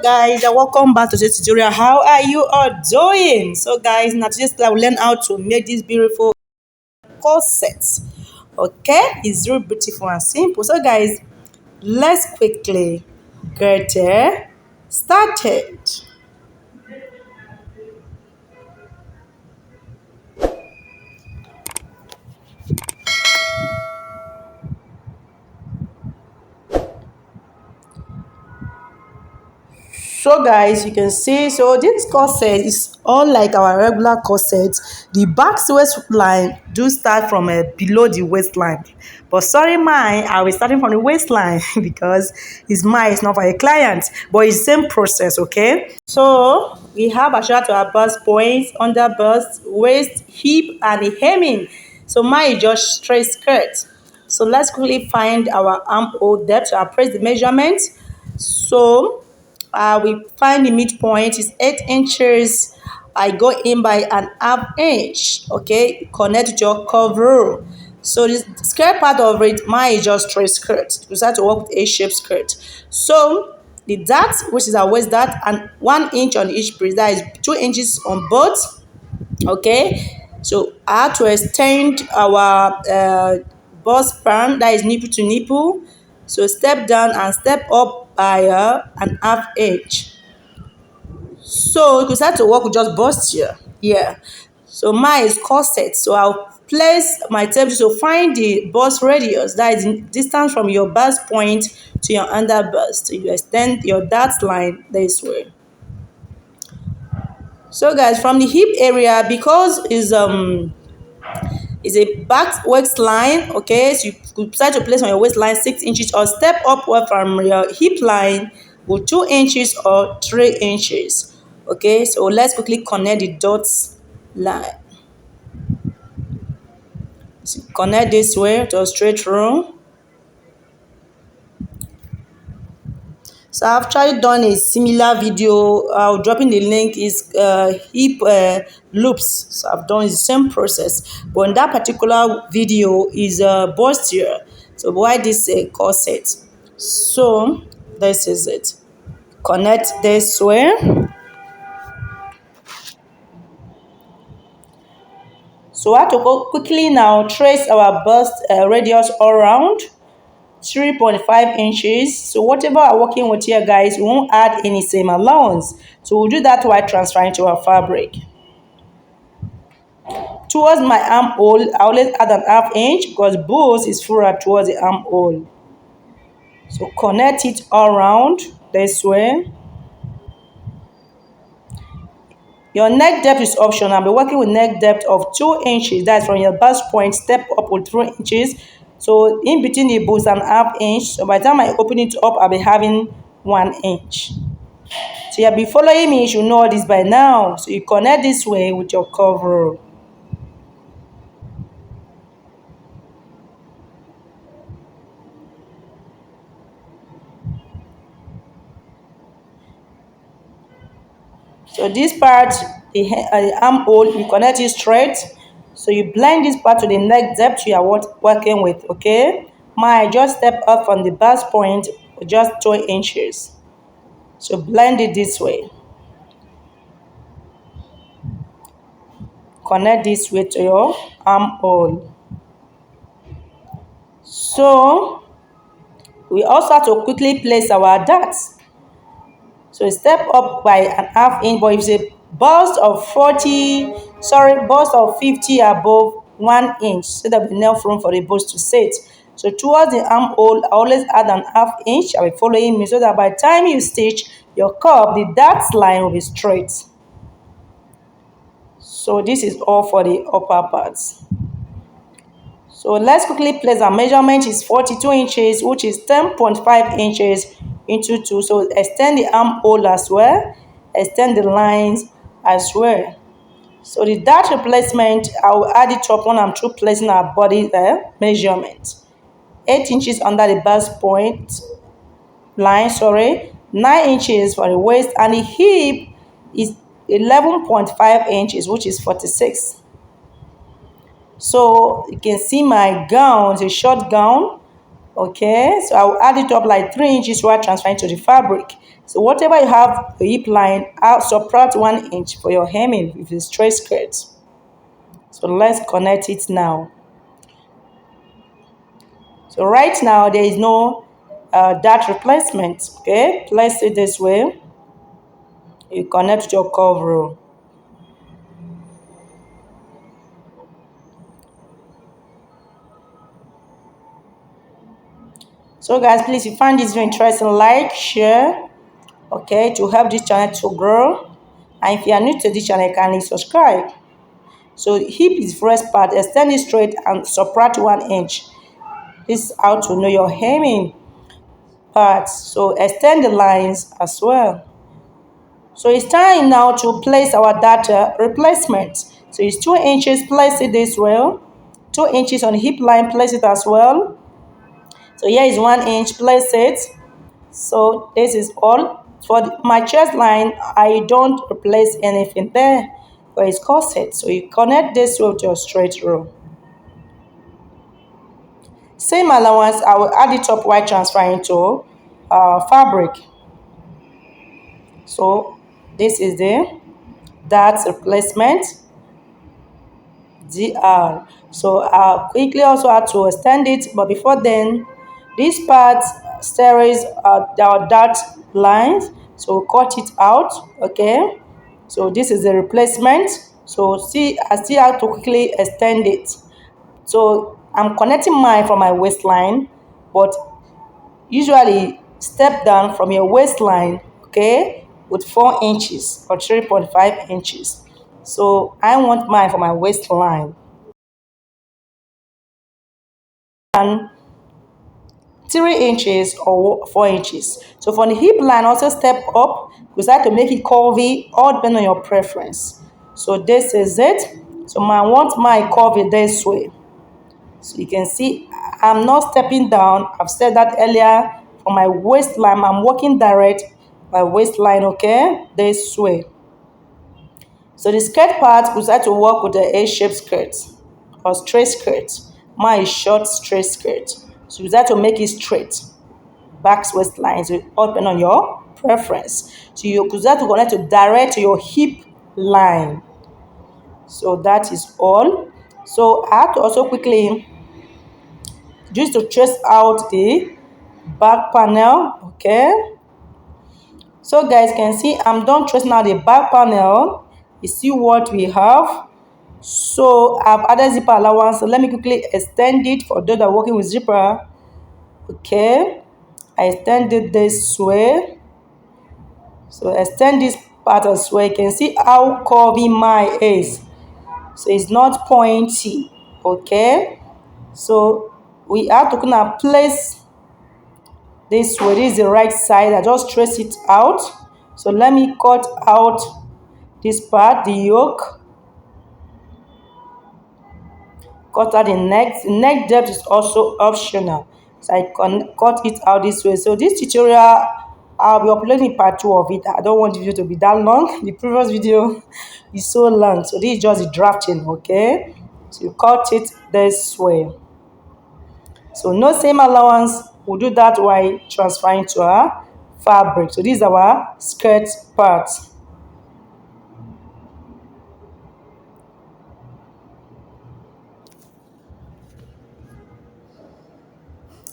Guys, and welcome back to this tutorial. How are you all doing? So guys, now today I will learn how to make this beautiful corset. Okay, it's really beautiful and simple. So guys, let's quickly get started. So guys, you can see, so this corset is all like our regular corset. The back waistline do start from below the waistline, but sorry mine, I will starting from the waistline because it's mine, it's not for a client, but it's the same process. Okay, so we have a shot to our bust points, under bust, waist, hip, and the hemming. So mine is just straight skirt. So let's quickly find our armhole depth. So I press the measurement. So we find the midpoint is 8 inches. I go in by an half inch. Okay, connect with your cover. So this skirt part of it, mine is just straight skirt. We start to work with A-shaped skirt. So the dart, which is our waist dart, and 1 inch on each breast. That is 2 inches on both. Okay, so I have to extend our bust span, that is nipple to nipple. So step down and step up by an half inch. So you can start to work with just bust here. Yeah. So mine is corset. So I'll place my tape to find the bust radius. That is in distance from your bust point to your under bust. So you extend your dart line this way. So guys, from the hip area, because is a back waistline. Okay, so you could start to place on your waistline 6 inches or step upward from your hip line with 2 inches or 3 inches. Okay, so let's quickly connect the dots line. So connect this way to a straight row. So I've actually done a similar video. I'll drop in the link. Is hip loops. So I've done the same process, but in that particular video is bust here. So why this corset? So this is it. Connect this way. So I have to go quickly now trace our bust radius all around. 3.5 inches. So whatever I'm working with here, guys, we won't add any same allowance. So we'll do that while transferring to our fabric. Towards my armhole, I always add an half inch because both is fuller towards the armhole. So connect it all around this way. Your neck depth is optional. I'll be working with neck depth of 2 inches. That's from your bust point, step up with 3 inches. So in between the bows and half inch. So by the time I open it up, I'll be having 1 inch. So you'll be following me. You should know this by now. So you connect this way with your cover. So this part, the armhole, you connect it straight. So you blend this part to the neck depth you are working with, okay? Mine just step up from the bust point, just 2 inches. So blend it this way. Connect this way to your armhole. So we also have to quickly place our darts. So step up by an half inch, but if it's a bust of 50 above 1 inch, so that we have enough room for the bust to sit. So towards the armhole, I always add an half inch. I will following me so that by the time you stitch your curve, the dart line will be straight. So this is all for the upper parts. So let's quickly place our measurement is 42 inches, which is 10.5 inches into 2. So extend the armhole as well, extend the lines as well. So the dart replacement, I will add it up when I'm through placing our body there. Measurement 8 inches under the bust point line, 9 inches for the waist, and the hip is 11.5 inches, which is 46. So you can see my gown, it's a short gown. Okay, so I'll add it up like 3 inches while transferring to the fabric. So whatever you have the hip line, I'll subtract 1 inch for your hemming with the straight skirt. So let's connect it now. So right now there is no dart replacement. Okay, place it this way. You connect your curve row. So guys, please, if you find this video interesting, like, share, okay, to help this channel to grow. And if you are new to this channel, kindly subscribe. So hip is first part, extend it straight and subtract 1 inch. This is how to know your hemming part. So extend the lines as well. So it's time now to place our data replacement. So it's 2 inches, place it this way. 2 inches on the hip line, place it as well. So here is 1 inch, place it. So this is all. For my chest line, I don't replace anything there, but it's corset. So you connect this with your straight row. Same allowance, I will add it up while transferring to fabric. So this is the dart replacement, DR. So I quickly also had to extend it, but before then, this part stays our dart lines. So cut it out, okay? So this is the replacement. So see, I still have to quickly extend it. So I'm connecting mine from my waistline, but usually step down from your waistline, okay, with 4 inches or 3.5 inches. So I want mine for my waistline. And 3 inches or 4 inches. So from the hip line, also step up because I have to make it curvy, all depending on your preference. So this is it. So I want my curvy this way. So you can see I'm not stepping down. I've said that earlier. For my waistline, I'm walking direct my waistline, okay, this way. So the skirt part, we start to work with the A-shaped skirt or straight skirt. Mine is short straight skirt. So you start to make it straight. Back waistline, so all depend on your preference. So you could start to connect to direct to your hip line. So that is all. So I have to also quickly just to trace out the back panel, okay. So guys can see I'm done tracing out the back panel. You see what we have. So I've added zipper allowance. So let me quickly extend it for those that are working with zipper. Okay, I extend it this way. So extend this part as well. You can see how curvy mine is. So it's not pointy. Okay, so we have to kind of place this way. This is the right side. I just trace it out. So let me cut out this part, the yoke. Cut out the neck. The neck depth is also optional. So I can cut it out this way. So this tutorial, I'll be uploading part 2 of it. I don't want the video to be that long. The previous video is so long. So this is just the drafting, okay? So you cut it this way. So no same allowance. We'll do that while transferring to our fabric. So this is our skirt part.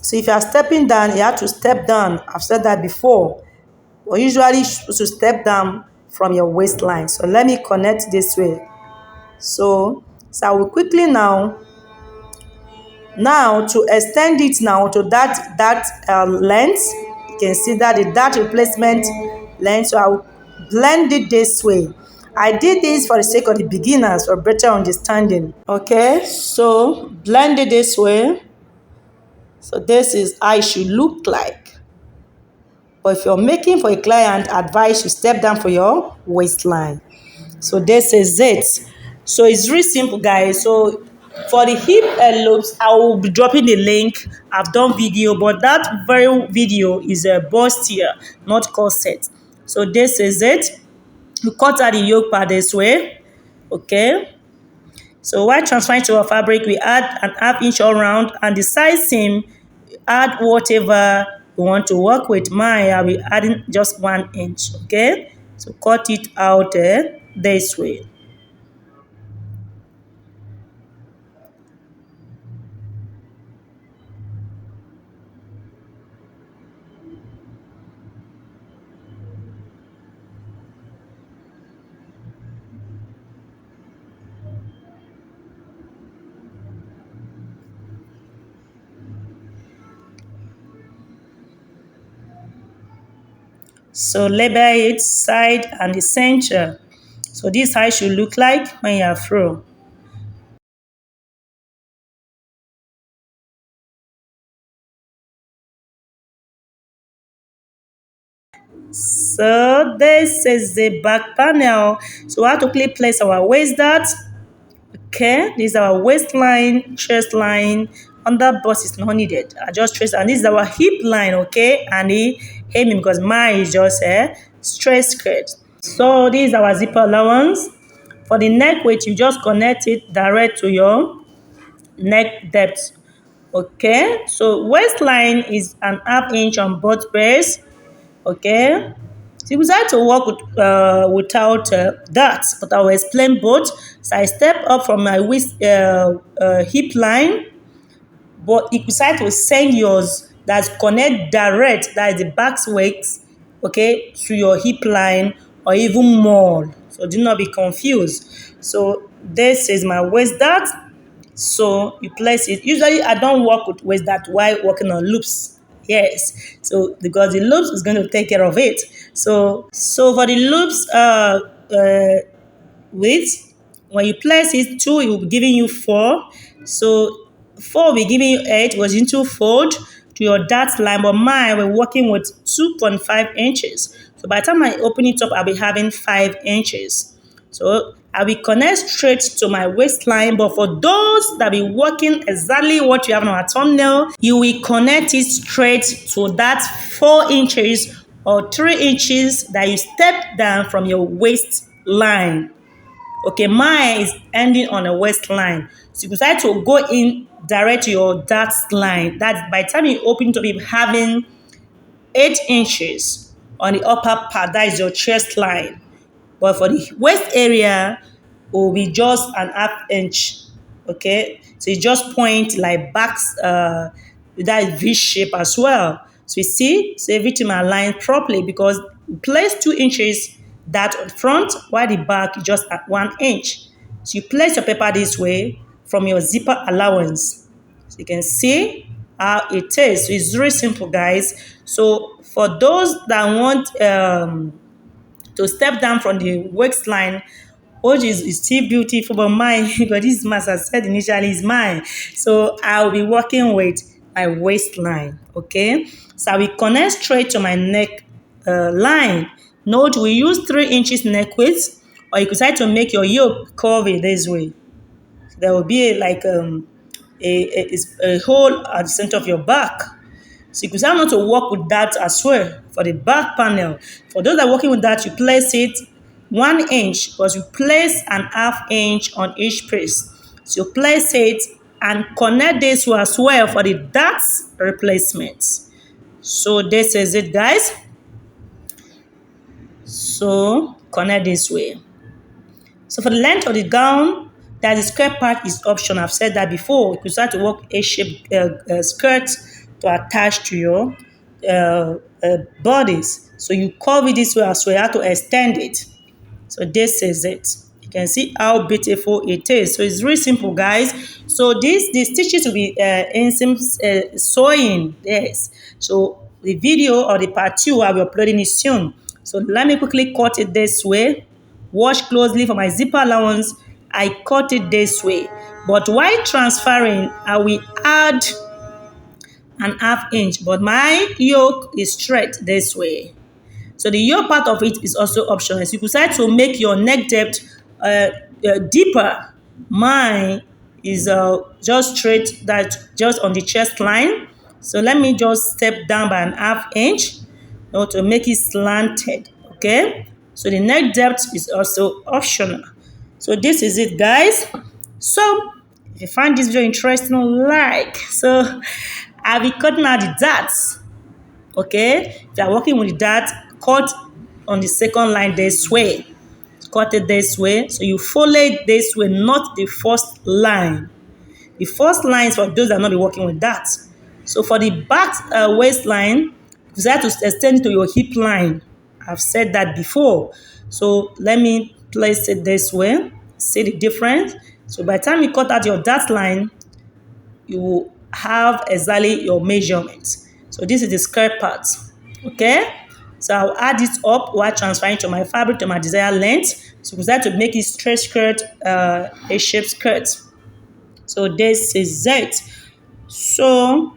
So if you are stepping down, you have to step down. I've said that before. But usually supposed to step down from your waistline. So let me connect this way. So I will quickly now to extend it now to that length. You can see that the dart replacement length. So I will blend it this way. I did this for the sake of the beginners for better understanding. Okay, so blend it this way. So this is how it should look like. But if you're making for a client, advise you step down for your waistline. So this is it. So it's really simple, guys. So for the hip loops, I will be dropping the link. I've done video, but that very video is a bust here, not corset. So this is it. We cut out the yoke part this way. Okay. So while transferring to our fabric, we add an half inch all round, and the side seam, add whatever we want to work with. Mine, I'll be adding just 1 inch, okay? So cut it out this way. So label it side and the center. So this how it should look like when you are through. So this is the back panel. So we have to quickly place our waist dart. Okay, this is our waistline, chest line. Under bust is not needed. I just trace, and this is our hip line, okay, and the hemming because mine is just a straight skirt. So this is our zipper allowance. For the neck weight, you just connect it direct to your neck depth. Okay, so waistline is an half inch on both breasts. Okay, so you decide to work without that, but I will explain both. So I step up from my waist hip line, but you decide to send yours that's connect direct, that is the back waist, okay, to your hip line or even more. So do not be confused. So this is my waist dart. So you place it. Usually I don't work with waist dart while working on loops. Yes. So because the loops is going to take care of it. So for the loops width, when you place it, 2 it will be giving you 4. So 4 will be giving you 8, was into fold to your dart line, but mine we're working with 2.5 inches. So by the time I open it up, I'll be having 5 inches. So I will connect straight to my waistline, but for those that be working exactly what you have on our thumbnail, you will connect it straight to that 4 inches or 3 inches that you step down from your waistline. Okay, mine is ending on a waistline. So you decide to go in direct to your dart line. That by the time you open it up, you're having 8 inches on the upper part. That is your chest line. But for the waist area, will be just an half inch. Okay, so you just point like backs with that V shape as well. So you see, so everything aligned properly because you place 2 inches that on front while the back is just at 1 inch. So you place your paper this way from your zipper allowance. So you can see how it is. So it's very simple, guys. So for those that want to step down from the waistline, which is still beautiful, but mine, because this mask I said initially is mine. So I'll be working with my waistline, okay? So I will connect straight to my neck line. Note we use 3 inches neck width, or you could try to make your yoke curvy this way. So there will be a hole at the center of your back. So you could start not to work with that as well for the back panel. For those that are working with that, you place it 1 inch because you place an half inch on each piece. So you place it and connect this one as well for the dart replacement. So this is it, guys. So connect this way. So for the length of the gown, that the skirt part is optional. I've said that before. You could start to work A-shaped skirt to attach to your bodies. So you curve it this way as well. You have to extend it. So this is it. You can see how beautiful it is. So it's really simple, guys. So the stitches will be inseam sewing. Yes. So the video or the part 2, I'll be uploading it soon. So let me quickly cut it this way. Watch closely for my zipper allowance. I cut it this way. But while transferring, I will add an half inch. But my yoke is straight this way. So the yoke part of it is also optional. So you could decide to make your neck depth deeper. Mine is just straight, that just on the chest line. So let me just step down by an half inch to make it slanted. Okay. So the neck depth is also optional. So this is it, guys. So if you find this video interesting, like. So I'll be cutting out the darts. Okay, if you are working with that, cut on the second line this way. Cut it this way. So you fold it this way, not the first line. The first line is for those that are not be working with that. So for the back waistline, you decide to extend to your hip line. I've said that before. So let me place it this way. See the difference? So by the time you cut out your dart line, you will have exactly your measurement. So this is the skirt part. Okay? So I'll add it up while transferring to my fabric to my desired length. So we decide to make it straight skirt, a shape skirt. So this is it. So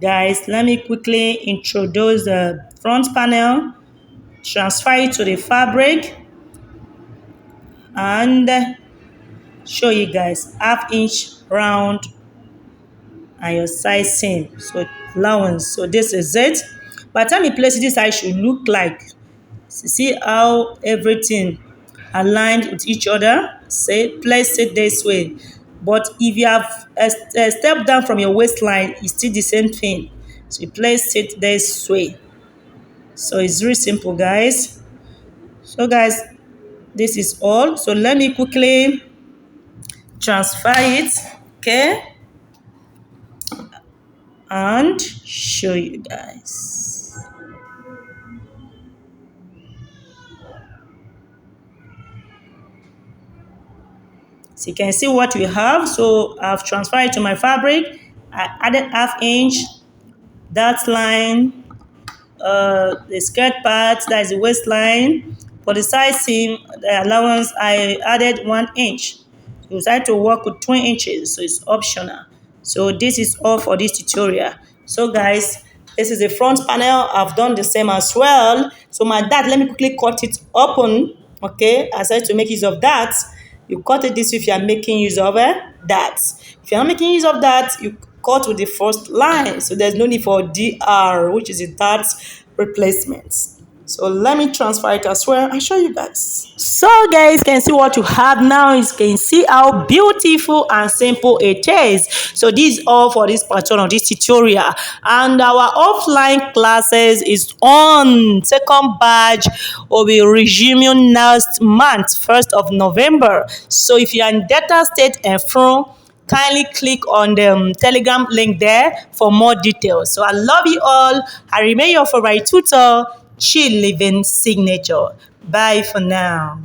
guys, let me quickly introduce the front panel, transfer it to the fabric, and show you guys half-inch round and your size seam. So allowance. So this is it. By the time you place it, this I should look like. See how everything aligned with each other. Say place it this way. But if you have a step down from your waistline, it's still the same thing. So you place it this way. So it's really simple, guys. So guys, this is all. So let me quickly transfer it, okay, and show you guys. So you can see what we have. So I've transferred it to my fabric. I added half-inch, that line, the skirt part, that is the waistline. For the side seam, the allowance, I added 1 inch. You decide to work with 2 inches, so it's optional. So this is all for this tutorial. So guys, this is the front panel. I've done the same as well. So my dart, let me quickly cut it open. Okay, I said to make use of that. You cut it this way if you are making use of that. If you're not making use of that, you cut with the first line. So there's no need for DR, which is a dart replacement. So let me transfer it as well and show you guys. So guys, can see what you have now. You can see how beautiful and simple it is. So this is all for this part of this tutorial. And our offline classes is on. Second batch will be resuming next month, 1st of November. So if you are in Delta State and from, kindly click on the Telegram link there for more details. So I love you all. I remain your favorite tutor, Chill Living Signature. Bye for now.